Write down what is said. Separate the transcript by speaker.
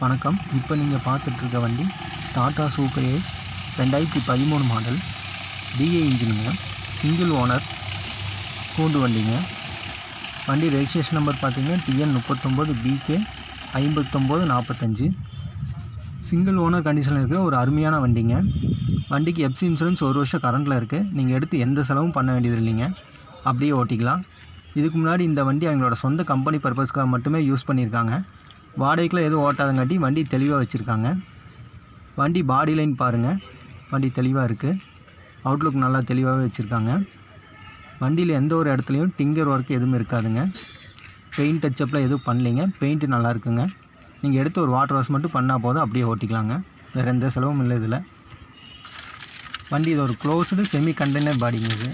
Speaker 1: வணக்கம். இப்போ நீங்கள் பார்த்துட்ருக்க வண்டி டாடா சூப்பர் ஏஸ் 2013 மாடல் டிஏ இன்ஜினுங்க. சிங்கிள் ஓனர் கூண்டு வண்டிங்க. வண்டி ரெஜிஸ்ட்ரேஷன் நம்பர் பார்த்தீங்கன்னா TN 39 BK 5945. சிங்கிள் ஓனர் கண்டிஷனில் இருக்கிற ஒரு அருமையான வண்டிங்க. வண்டிக்கு எஃப்சி இன்சூரன்ஸ் 1 வருஷம் கரண்டில் இருக்குது. நீங்கள் எடுத்து எந்த செலவும் பண்ண வேண்டியது இல்லைங்க, அப்படியே ஓட்டிக்கலாம். இதுக்கு முன்னாடி இந்த வண்டி அவங்களோட சொந்த கம்பெனி பர்பஸ்க்காக மட்டுமே யூஸ் பண்ணியிருக்காங்க. வாடகைக்குலாம் எதுவும் ஓட்டாதங்காட்டி வண்டி தெளிவாக வச்சுருக்காங்க. வண்டி பாடி லைன் பாருங்கள், வண்டி தெளிவாக இருக்குது. அவுட்லுக் நல்லா தெளிவாகவே வச்சுருக்காங்க. வண்டியில் எந்த ஒரு இடத்துலையும் டிங்கர் ஒர்க் எதுவும் இருக்காதுங்க. பெயிண்ட் டச்சப்பில் எதுவும் பண்ணலிங்க. பெயிண்ட்டு நல்லா இருக்குங்க. நீங்கள் எடுத்து ஒரு வாட்டர் வாஷ் மட்டும் பண்ணால் போதும், அப்படியே ஓட்டிக்கலாங்க. வேறு எந்த செலவும் இல்லை இதில். வண்டி இது ஒரு க்ளோஸ்டு செமி கண்டெய்னர் பாடிங்க இது.